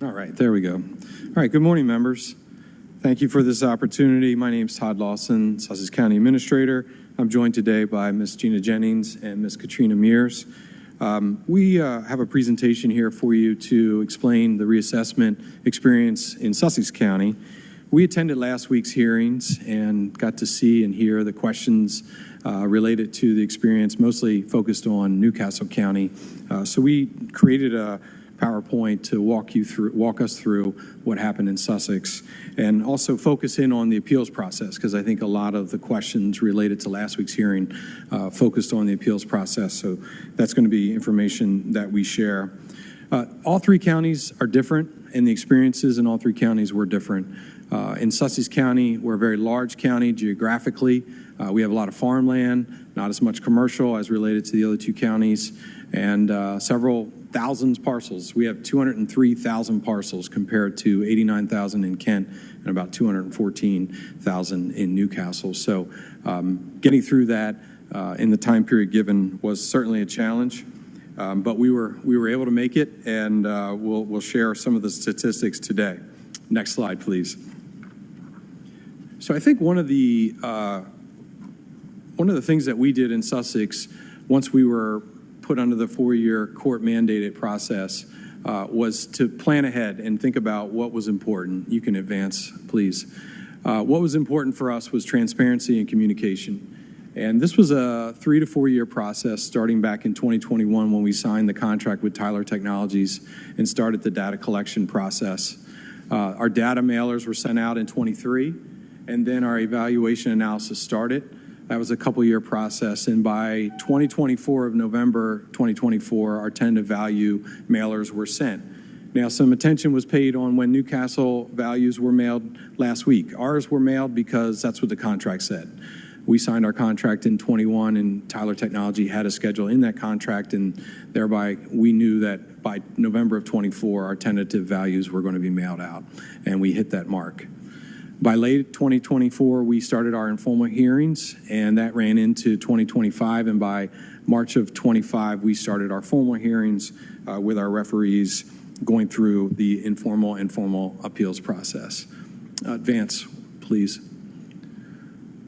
All right, there we go. All right, good morning, members. Thank you for this opportunity. My name is Todd Lawson, Sussex County Administrator. I'm joined today by Ms. Gina Jennings and Ms. Katrina Mears. We have a presentation here for you to explain the reassessment experience in Sussex County. We attended last week's hearings and got to see and hear the questions related to the experience, mostly focused on Newcastle County. So we created a PowerPoint to walk us through what happened in Sussex, and also focus in on the appeals process, because I think a lot of the questions related to last week's hearing focused on the appeals process. So that's going to be information that we share. All three counties are different, and the experiences in all three counties were different. In Sussex County, we're a very large county geographically. We have a lot of farmland, not as much commercial as related to the other two counties, and several thousands parcels. We have 203,000 parcels compared to 89,000 in Kent and about 214,000 in Newcastle. So getting through that in the time period given was certainly a challenge, but we were able to make it, and we'll share some of the statistics today. Next slide, please. So I think one of the things that we did in Sussex, once we were put under the 4-year court-mandated process, was to plan ahead and think about what was important. You can advance, please. What was important for us was transparency and communication. And this was a 3 to 4 year process starting back in 2021 when we signed the contract with Tyler Technologies and started the data collection process. Our data mailers were sent out in 23, and then our evaluation analysis started. That was a couple-year process, and by 2024 of November 2024, our tentative value mailers were sent. Now, some attention was paid on when Newcastle values were mailed last week. Ours were mailed because that's what the contract said. We signed our contract in 21, and Tyler Technology had a schedule in that contract, and thereby we knew that by November of 24, our tentative values were going to be mailed out, and we hit that mark. By late 2024, we started our informal hearings, and that ran into 2025, and by March of 25, we started our formal hearings with our referees going through the informal and formal appeals process. Advance, please.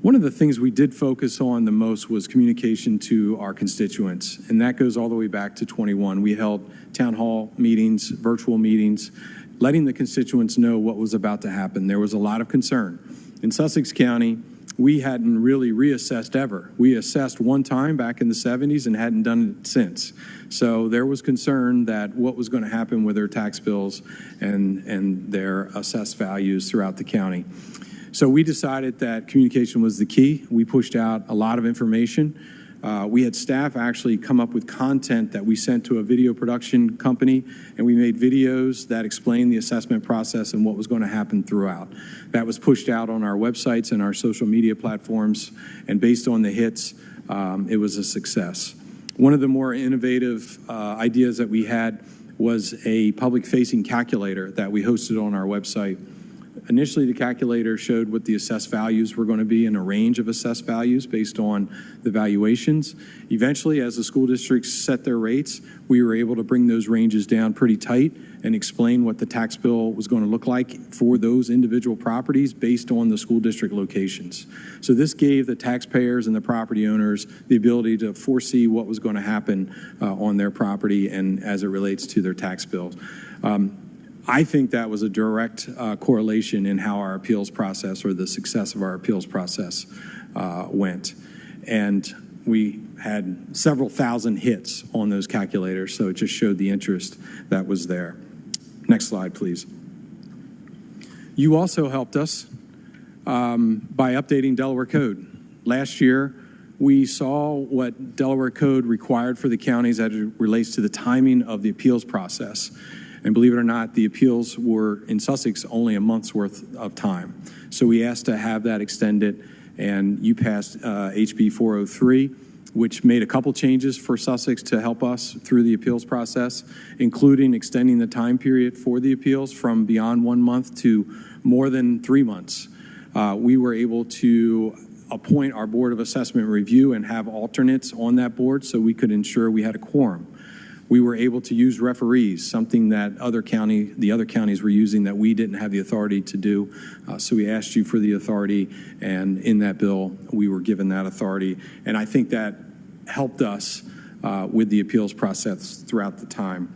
One of the things we did focus on the most was communication to our constituents, and that goes all the way back to 21. We held town hall meetings, virtual meetings, letting the constituents know what was about to happen. There was a lot of concern. In Sussex County, we hadn't really reassessed ever. We assessed one time back in the 70s and hadn't done it since. So there was concern that what was going to happen with their tax bills and their assessed values throughout the county. So we decided that communication was the key. We pushed out a lot of information. We had staff actually come up with content that we sent to a video production company, and we made videos that explained the assessment process and what was going to happen throughout. That was pushed out on our websites and our social media platforms, and based on the hits, it was a success. One of the more innovative ideas that we had was a public-facing calculator that we hosted on our website. Initially, the calculator showed what the assessed values were going to be in a range of assessed values based on the valuations. Eventually, as the school districts set their rates, we were able to bring those ranges down pretty tight and explain what the tax bill was going to look like for those individual properties based on the school district locations. So this gave the taxpayers and the property owners the ability to foresee what was going to happen on their property and as it relates to their tax bills. I think that was a direct correlation in how our appeals process, or the success of our appeals process, went. And we had several thousand hits on those calculators, so it just showed the interest that was there. Next slide, please. You also helped us by updating Delaware Code. Last year, we saw what Delaware Code required for the counties as it relates to the timing of the appeals process. And believe it or not, the appeals were in Sussex only a month's worth of time. So we asked to have that extended, and you passed HB 403, which made a couple changes for Sussex to help us through the appeals process, including extending the time period for the appeals from beyond 1 month to more than 3 months. We were able to appoint our Board of Assessment Review and have alternates on that board so we could ensure we had a quorum. We were able to use referees, something that the other counties were using that we didn't have the authority to do. So we asked you for the authority, and in that bill, we were given that authority. And I think that helped us with the appeals process throughout the time.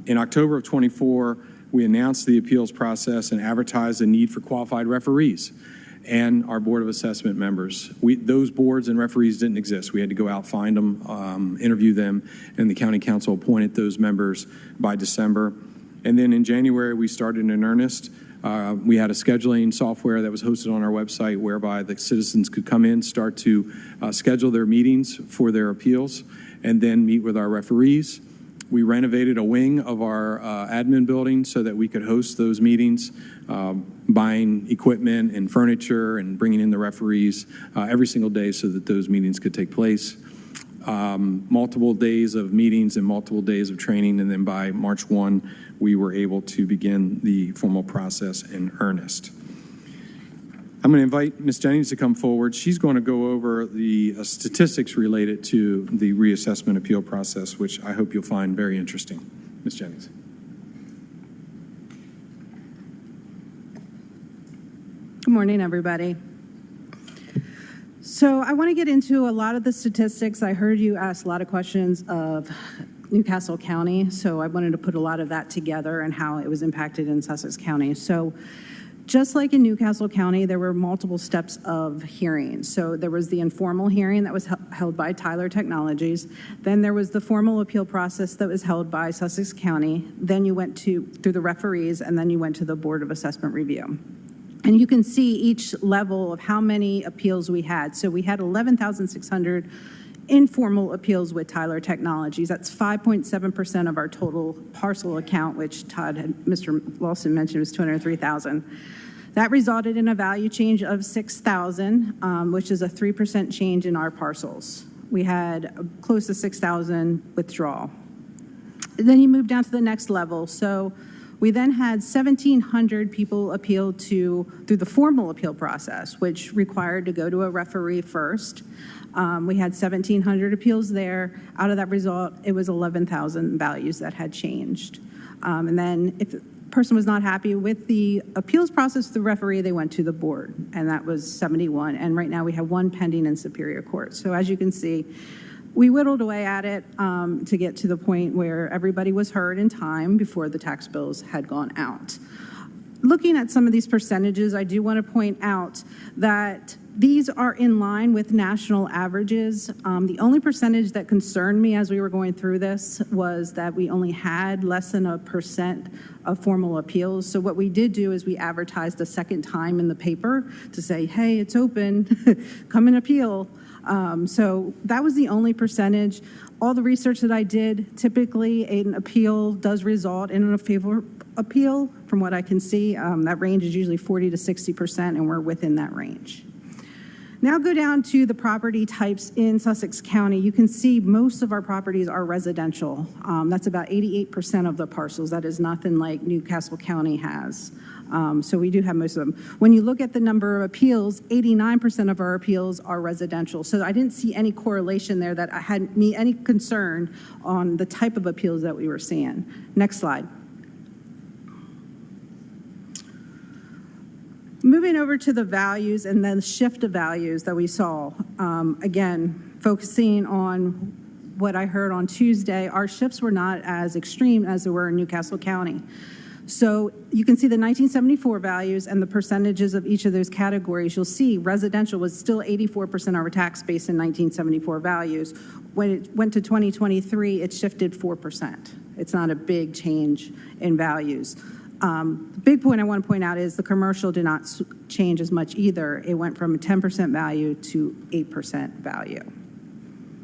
In October of 24, we announced the appeals process and advertised a need for qualified referees and our Board of Assessment members. Those boards and referees didn't exist. We had to go out, find them, interview them, and the county council appointed those members by December. And then in January, we started in earnest. We had a scheduling software that was hosted on our website whereby the citizens could come in, start to schedule their meetings for their appeals, and then meet with our referees. We renovated a wing of our admin building so that we could host those meetings, buying equipment and furniture and bringing in the referees every single day so that those meetings could take place. Multiple days of meetings and multiple days of training, and then by March 1, we were able to begin the formal process in earnest. I'm going to invite Ms. Jennings to come forward. She's going to go over the statistics related to the reassessment appeal process, which I hope you'll find very interesting. Ms. Jennings. Good morning, everybody. So I want to get into a lot of the statistics. I heard you ask a lot of questions of Newcastle County, so I wanted to put a lot of that together and how it was impacted in Sussex County. So just like in Newcastle County, there were multiple steps of hearings. So there was the informal hearing that was held by Tyler Technologies. Then there was the formal appeal process that was held by Sussex County. Then you went through the referees, and then you went to the Board of Assessment review. And you can see each level of how many appeals we had. So we had 11,600 informal appeals with Tyler Technologies. That's 5.7% of our total parcel account, which Mr. Lawson mentioned was 203,000. That resulted in a value change of 6,000, which is a 3% change in our parcels. We had close to 6,000 withdrawal. Then you move down to the next level. So we then had 1,700 people appeal through the formal appeal process, which required to go to a referee first. We had 1,700 appeals there. Out of that result, it was 11,000 values that had changed. And then if the person was not happy with the appeals process, the referee, they went to the board, and that was 71. And right now we have one pending in Superior Court. So as you can see, we whittled away at it to get to the point where everybody was heard in time before the tax bills had gone out. Looking at some of these percentages, I do want to point out that these are in line with national averages. The only percentage that concerned me as we were going through this was that we only had less than 1% of formal appeals. So what we did do is we advertised a second time in the paper to say, hey, it's open, come and appeal. So that was the only percentage. All the research that I did, typically an appeal does result in a favorable appeal. From what I can see, that range is usually 40 to 60%, and we're within that range. Now go down to the property types in Sussex County. You can see most of our properties are residential. That's about 88% of the parcels. That is nothing like Newcastle County has. So we do have most of them. When you look at the number of appeals, 89% of our appeals are residential. So I didn't see any correlation there that I had me any concern on the type of appeals that we were seeing. Next slide. Moving over to the values and then shift of values that we saw. Again, focusing on what I heard on Tuesday, our shifts were not as extreme as they were in Newcastle County. So you can see the 1974 values and the percentages of each of those categories. You'll see residential was still 84% of our tax base in 1974 values. When it went to 2023, it shifted 4%. It's not a big change in values. The big point I want to point out is the commercial did not change as much either. It went from a 10% value to 8% value.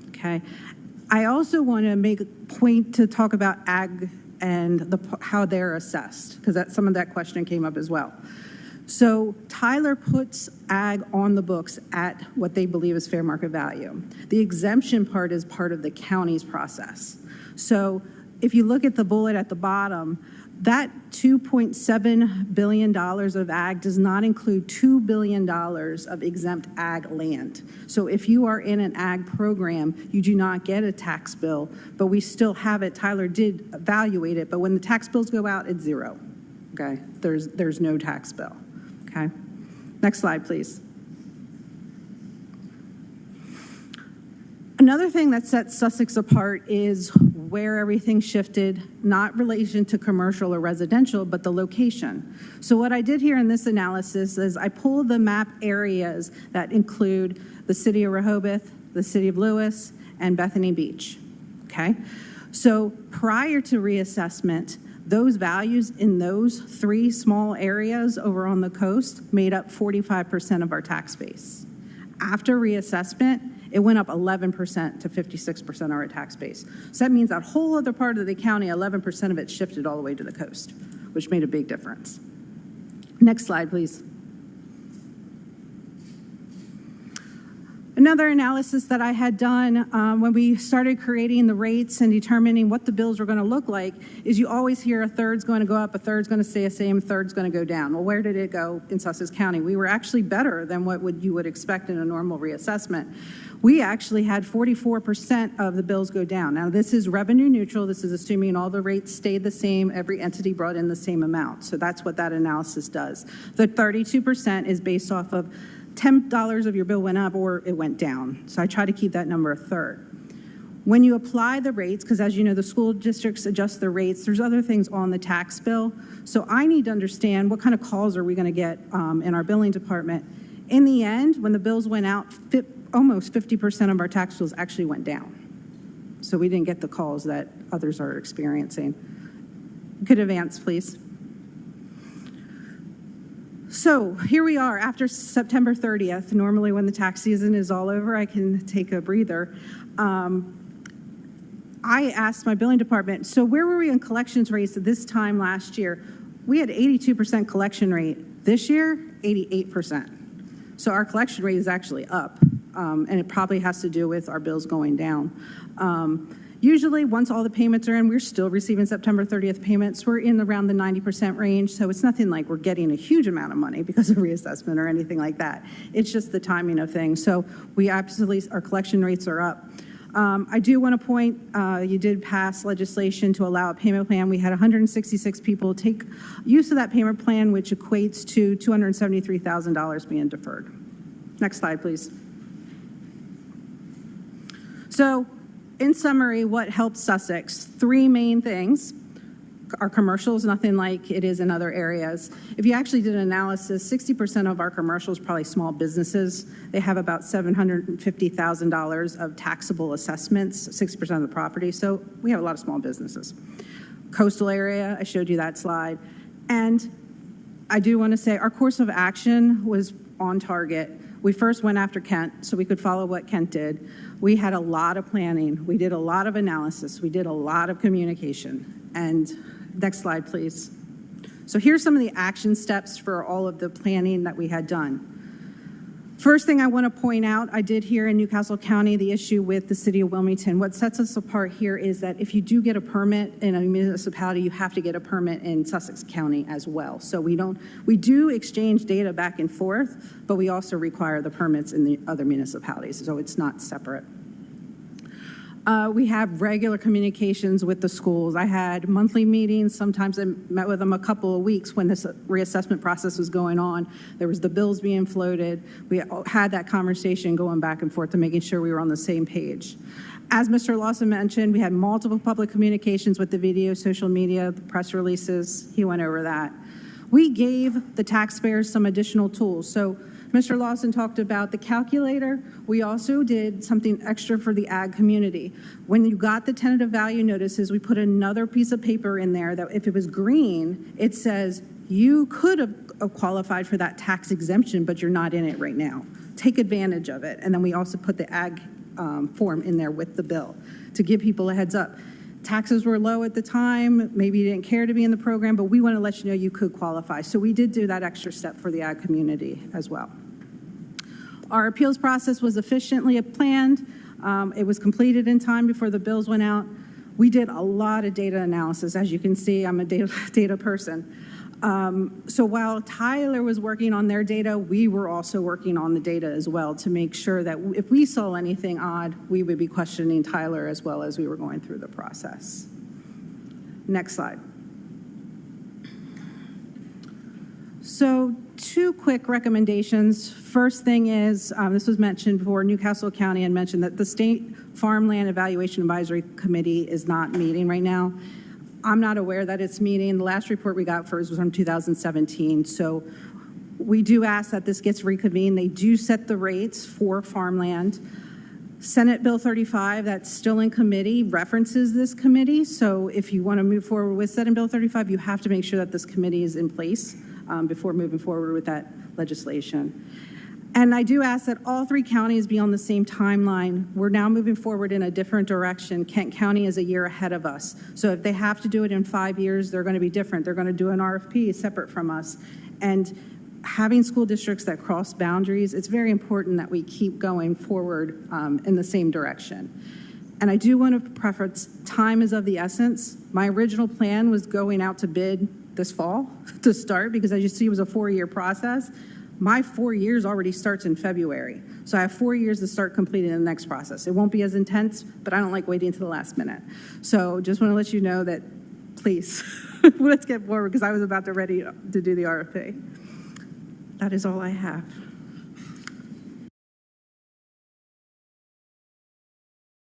Okay. I also want to make a point to talk about ag and how they're assessed, because some of that question came up as well. So Tyler puts ag on the books at what they believe is fair market value. The exemption part is part of the county's process. So if you look at the bullet at the bottom, that $2.7 billion of ag does not include $2 billion of exempt ag land. So if you are in an ag program, you do not get a tax bill, but we still have it. Tyler did evaluate it, but when the tax bills go out, it's zero. Okay, there's no tax bill. Okay, next slide, please. Another thing that sets Sussex apart is where everything shifted, not relation to commercial or residential, but the location. So what I did here in this analysis is I pulled the map areas that include the city of Rehoboth, the city of Lewis, and Bethany Beach, okay? So prior to reassessment, those values in those three small areas over on the coast made up 45% of our tax base. After reassessment, it went up 11% to 56% of our tax base. So that means that whole other part of the county, 11% of it shifted all the way to the coast, which made a big difference. Next slide, please. Another analysis that I had done when we started creating the rates and determining what the bills were going to look like is you always hear a third's going to go up, a third's going to stay the same, a third's going to go down. Well, where did it go in Sussex County? We were actually better than what you would expect in a normal reassessment. We actually had 44% of the bills go down. Now, this is revenue neutral. This is assuming all the rates stayed the same, every entity brought in the same amount. So that's what that analysis does. The 32% is based off of $10 of your bill went up or it went down. So I try to keep that number a third. When you apply the rates, because as you know, the school districts adjust their rates, there's other things on the tax bill. So I need to understand what kind of calls are we going to get in our billing department. In the end, when the bills went out, almost 50% of our tax bills actually went down. So we didn't get the calls that others are experiencing. You could advance, please. So here we are after September 30th. Normally when the tax season is all over, I can take a breather. I asked my billing department, so where were we in collections rates at this time last year? We had 82% collection rate. This year, 88%. So our collection rate is actually up, and it probably has to do with our bills going down. Usually, once all the payments are in, we're still receiving September 30th payments. We're in around the 90% range, so it's nothing like we're getting a huge amount of money because of reassessment or anything like that. It's just the timing of things. So we absolutely, our collection rates are up. I do want to point, you did pass legislation to allow a payment plan. We had 166 people take use of that payment plan, which equates to $273,000 being deferred. Next slide, please. So, in summary, what helps Sussex? Three main things. Our commercial is nothing like it is in other areas. If you actually did an analysis, 60% of our commercial is probably small businesses. They have about $750,000 of taxable assessments, 60% of the property. So we have a lot of small businesses. Coastal area, I showed you that slide. And I do want to say our course of action was on target. We first went after Kent so we could follow what Kent did. We had a lot of planning. We did a lot of analysis. We did a lot of communication. And next slide, please. So here's some of the action steps for all of the planning that we had done. First thing I want to point out, I did here in Newcastle County the issue with the city of Wilmington. What sets us apart here is that if you do get a permit in a municipality, you have to get a permit in Sussex County as well. So we do exchange data back and forth, but we also require the permits in the other municipalities, so it's not separate. We have regular communications with the schools. I had monthly meetings. Sometimes I met with them a couple of weeks when this reassessment process was going on. There was the bills being floated. We had that conversation going back and forth to making sure we were on the same page. As Mr. Lawson mentioned, we had multiple public communications with the video, social media, the press releases. He went over that. We gave the taxpayers some additional tools. So Mr. Lawson talked about the calculator. We also did something extra for the ag community. When you got the tentative value notices, we put another piece of paper in there that if it was green, it says you could have qualified for that tax exemption, but you're not in it right now. Take advantage of it. And then we also put the ag form in there with the bill to give people a heads up. Taxes were low at the time. Maybe you didn't care to be in the program, but we want to let you know you could qualify. So we did do that extra step for the ag community as well. Our appeals process was efficiently planned. It was completed in time before the bills went out. We did a lot of data analysis. As you can see, I'm a data person. So while Tyler was working on their data, we were also working on the data as well to make sure that if we saw anything odd, we would be questioning Tyler as well as we were going through the process. Next slide. So 2 quick recommendations. First thing is, this was mentioned before, Newcastle County had mentioned that the State Farmland Evaluation Advisory Committee is not meeting right now. I'm not aware that it's meeting. The last report we got first was from 2017. So we do ask that this gets reconvened. They do set the rates for farmland. Senate Bill 35, that's still in committee, references this committee. So if you want to move forward with Senate Bill 35, you have to make sure that this committee is in place before moving forward with that legislation. And I do ask that all 3 counties be on the same timeline. We're now moving forward in a different direction. Kent County is a year ahead of us. So if they have to do it in 5 years, they're going to be different. They're going to do an RFP separate from us. And having school districts that cross boundaries, it's very important that we keep going forward in the same direction. And I do want to preface, time is of the essence. My original plan was going out to bid this fall to start, because as you see, it was a 4-year process. My 4 years already starts in February. So I have 4 years to start completing the next process. It won't be as intense, but I don't like waiting to the last minute. So just want to let you know that, please, let's get forward, because I was about to ready to do the RFP. That is all I have.